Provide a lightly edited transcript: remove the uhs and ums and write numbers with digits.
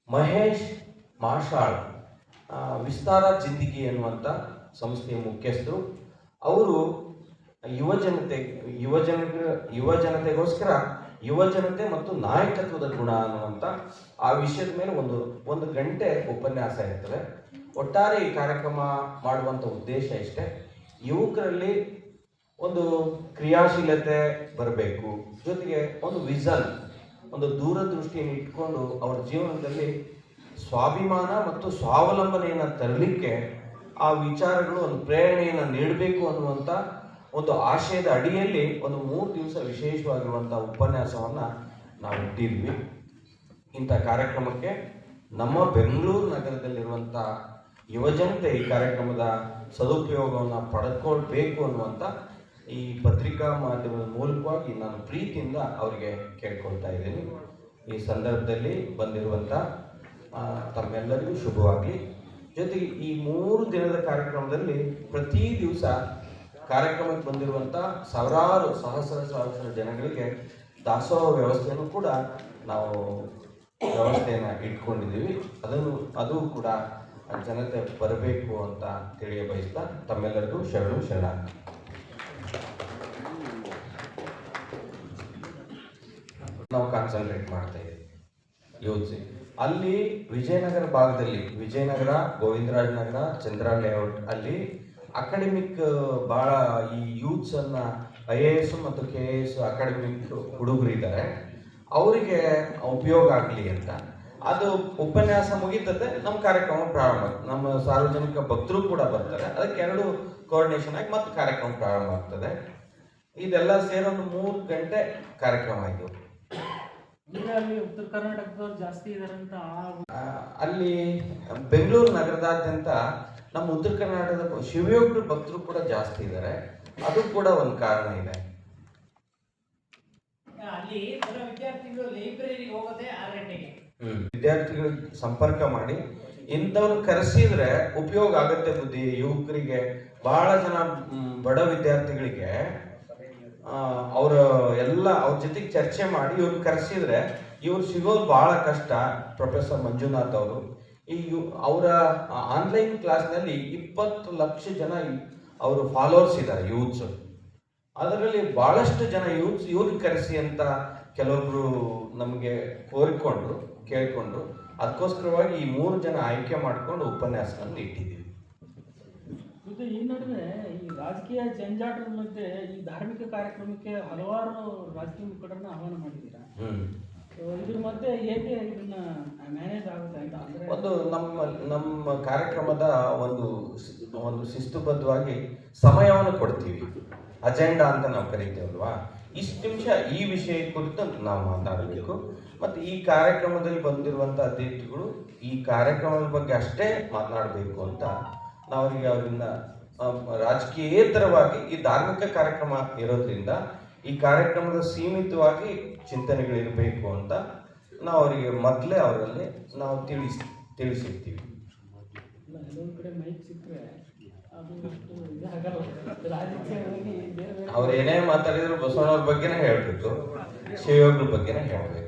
ಮಹೇಶ್ ಮಾಷಾಳ್ ವಿಸ್ತಾರ ಜಿಂದಗಿ ಎನ್ನುವಂಥ ಸಂಸ್ಥೆಯ ಮುಖ್ಯಸ್ಥರು. ಅವರು ಯುವಜನತೆಗೋಸ್ಕರ ಯುವಜನತೆ ಮತ್ತು ನಾಯಕತ್ವದ ಗುಣ ಅನ್ನುವಂಥ ಆ ವಿಷಯದ ಮೇಲೆ ಒಂದು ಗಂಟೆ ಉಪನ್ಯಾಸ ಇರ್ತದೆ. ಒಟ್ಟಾರೆ ಈ ಕಾರ್ಯಕ್ರಮ ಮಾಡುವಂಥ ಉದ್ದೇಶ ಇಷ್ಟೇ, ಯುವಕರಲ್ಲಿ ಒಂದು ಕ್ರಿಯಾಶೀಲತೆ ಬರಬೇಕು, ಜೊತೆಗೆ ಒಂದು ವಿಷನ್, ಒಂದು ದೂರದೃಷ್ಟಿಯನ್ನು ಇಟ್ಕೊಂಡು ಅವರ ಜೀವನದಲ್ಲಿ ಸ್ವಾಭಿಮಾನ ಮತ್ತು ಸ್ವಾವಲಂಬನೆಯನ್ನು ತರಲಿಕ್ಕೆ ಆ ವಿಚಾರಗಳು ಒಂದು ಪ್ರೇರಣೆಯನ್ನು ನೀಡಬೇಕು ಅನ್ನುವಂಥ ಒಂದು ಆಶಯದ ಅಡಿಯಲ್ಲಿ ಒಂದು 3 ದಿವಸ ವಿಶೇಷವಾಗಿರುವಂಥ ಉಪನ್ಯಾಸವನ್ನು ನಾವು ಇಟ್ಟಿದ್ವಿ. ಇಂಥ ಕಾರ್ಯಕ್ರಮಕ್ಕೆ ನಮ್ಮ ಬೆಂಗಳೂರು ನಗರದಲ್ಲಿರುವಂಥ ಯುವಜನತೆ ಈ ಕಾರ್ಯಕ್ರಮದ ಸದುಪಯೋಗವನ್ನು ಪಡೆದುಕೊಳ್ಬೇಕು ಅನ್ನುವಂಥ ಈ ಪತ್ರಿಕಾ ಮಾಧ್ಯಮದ ಮೂಲಕವಾಗಿ ನಾನು ಪ್ರೀತಿಯಿಂದ ಅವರಿಗೆ ಕೇಳ್ಕೊಳ್ತಾ ಇದ್ದೀನಿ. ಈ ಸಂದರ್ಭದಲ್ಲಿ ಬಂದಿರುವಂಥ ತಮ್ಮೆಲ್ಲರಿಗೂ ಶುಭವಾಗಲಿ. ಜೊತೆಗೆ ಈ 3 ದಿನದ ಕಾರ್ಯಕ್ರಮದಲ್ಲಿ ಪ್ರತಿ ದಿವಸ ಕಾರ್ಯಕ್ರಮಕ್ಕೆ ಬಂದಿರುವಂಥ ಸಾವಿರಾರು ಸಹಸ್ರ ಜನಗಳಿಗೆ ದಾಸೋಹ ವ್ಯವಸ್ಥೆಯನ್ನು ಕೂಡ ನಾವು ವ್ಯವಸ್ಥೆಯನ್ನು ಇಟ್ಕೊಂಡಿದ್ದೀವಿ. ಅದು ಕೂಡ ಜನತೆ ಬರಬೇಕು ಅಂತ ತಿಳಿಯ ಬಯಸ್ತಾ ತಮ್ಮೆಲ್ಲರಿಗೂ ಶರಣ. ನಾವು ಕಾನ್ಸಂಟ್ರೇಟ್ ಮಾಡ್ತಾ ಇದ್ದೀವಿ ಯೂತ್ಸ್. ಅಲ್ಲಿ ವಿಜಯನಗರ ಭಾಗದಲ್ಲಿ, ವಿಜಯನಗರ, ಗೋವಿಂದರಾಜ ನಗರ, ಚಂದ್ರ ಲೇಔಟ್ ಅಲ್ಲಿ ಅಕಾಡೆಮಿಕ್ ಭಾಳ ಈ ಯೂತ್ಸನ್ನು IAS ಮತ್ತು KAS ಅಕಾಡೆಮಿಕ್ ಹುಡುಗರಿದ್ದಾರೆ, ಅವರಿಗೆ ಉಪಯೋಗ ಆಗಲಿ ಅಂತ ಅದು ಉಪನ್ಯಾಸ ಮುಗಿತದೆ. ನಮ್ಮ ಕಾರ್ಯಕ್ರಮ ಪ್ರಾರಂಭ, ನಮ್ಮ ಸಾರ್ವಜನಿಕ ಭಕ್ತರು ಕೂಡ ಬರ್ತಾರೆ, ಅದಕ್ಕೆ 2 ಕೋಆರ್ಡಿನೇಷನ್ ಆಗಿ ಮತ್ತೆ ಕಾರ್ಯಕ್ರಮ ಪ್ರಾರಂಭ ಆಗ್ತದೆ. ಇದೆಲ್ಲ ಸೇರೊಂದು 3 ಗಂಟೆ ಕಾರ್ಯಕ್ರಮ ಆಯಿತು. ಉತ್ತರ ಕರ್ನಾಟಕದವ್ರು ಜಾಸ್ತಿ ಇದಾರಂತ ಅಲ್ಲಿ ಬೆಂಗಳೂರು ನಗರದಾದ್ಯಂತ ನಮ್ಮ ಉತ್ತರ ಕರ್ನಾಟಕದ ಶಿವಯೋಗ್ರ ಭಕ್ತರು ಕೂಡ ಜಾಸ್ತಿ ಇದ್ದಾರೆ. ಅದು ಕೂಡ ಒಂದು ಕಾರಣ ಇದೆ. ಅಲ್ಲಿ ವಿದ್ಯಾರ್ಥಿಗಳು ಲೈಬ್ರರಿಗೆ ಹೋಗೋದೇ 6 ಗಂಟೆಗೆ. ವಿದ್ಯಾರ್ಥಿಗಳಿಗೆ ಸಂಪರ್ಕ ಮಾಡಿ ಇಂಥವ್ರು ಕರೆಸಿದ್ರೆ ಉಪಯೋಗ ಆಗತ್ತೆ. ಬುದ್ಧಿ ಯುವಕರಿಗೆ, ಬಹಳ ಜನ ಬಡ ವಿದ್ಯಾರ್ಥಿಗಳಿಗೆ ಅವ್ರ ಜೊತೆಗೆ ಚರ್ಚೆ ಮಾಡಿ ಇವ್ರು ಕರೆಸಿದ್ರೆ ಇವ್ರು ಸಿಗೋದು ಬಹಳ ಕಷ್ಟ. ಪ್ರೊಫೆಸರ್ ಮಂಜುನಾಥ್ ಅವರು ಅವರ ಆನ್ಲೈನ್ ಕ್ಲಾಸ್ನಲ್ಲಿ 20 ಲಕ್ಷ ಜನ ಅವರು ಫಾಲೋವರ್ಸ್ ಇದ್ದಾರೆ ಯೂತ್ಸ್. ಅದರಲ್ಲಿ ಬಹಳಷ್ಟು ಜನ ಯೂತ್ಸ್ ಇವ್ರನ್ನ ಕರೆಸಿ ಅಂತ ಕೆಲವೊಬ್ರು ನಮಗೆ ಕೇಳಿಕೊಂಡ್ರು. ಅದಕ್ಕೋಸ್ಕರವಾಗಿ ಈ 3 ಜನ ಆಯ್ಕೆ ಮಾಡಿಕೊಂಡು ಉಪನ್ಯಾಸವನ್ನು ಇಟ್ಟಿದ್ದೀವಿ. ಈ ನಡುವೆ ಈ ರಾಜಕೀಯ ಜಂಜಾಟದ ಮಧ್ಯೆ ಈ ಧಾರ್ಮಿಕ ಕಾರ್ಯಕ್ರಮಕ್ಕೆ ಹಲವಾರು ರಾಜಕೀಯ ಮುಖಂಡರನ್ನ ಆಹ್ವಾನ ಮಾಡಿದ್ದೀರಾ. ಇದ್ರ ಮಧ್ಯೆ ಹೇಗೆ ಇದನ್ನ ಮ್ಯಾನೇಜ್ ಆಗುತ್ತೆ ಅಂತ ಅಂದ್ರೆ, ಒಂದು ನಮ್ಮ ಕಾರ್ಯಕ್ರಮದ ಒಂದು ಶಿಸ್ತುಬದ್ಧವಾಗಿ ಸಮಯವನ್ನು ಕೊಡ್ತೀವಿ. ಅಜೆಂಡಾ ಅಂತ ನಾವು ಕರಿತೇವಲ್ವಾ, ಇಷ್ಟು ನಿಮಿಷ ಈ ವಿಷಯ ಕುರಿತು ನಾವು ಮಾತಾಡಬೇಕು. ಮತ್ತು ಈ ಕಾರ್ಯಕ್ರಮದಲ್ಲಿ ಬಂದಿರುವಂಥ ಅತಿಥಿಗಳು ಈ ಕಾರ್ಯಕ್ರಮದ ಬಗ್ಗೆ ಅಷ್ಟೇ ಮಾತನಾಡಬೇಕು ಅಂತ ನಾವು ಅವರಿಂದ ರಾಜಕೀಯೇತರವಾಗಿ ಈ ಧಾರ್ಮಿಕ ಕಾರ್ಯಕ್ರಮ ಇರೋದ್ರಿಂದ ಈ ಕಾರ್ಯಕ್ರಮದ ಸೀಮಿತವಾಗಿ ಚಿಂತನೆಗಳಿರಬೇಕು ಅಂತ ನಾವು ಅವರಿಗೆ ಮೊದಲೇ ಅವರಲ್ಲಿ ನಾವು ತಿಳಿಸಿರ್ತೀವಿ. ಅವ್ರು ಏನೇ ಮಾತಾಡಿದ್ರು ಬಸವಣ್ಣವ್ರ ಬಗ್ಗೆನೇ ಹೇಳಬೇಕು, ಶಿವಯೋಗ್ರ ಬಗ್ಗೆನೇ ಹೇಳಬೇಕು.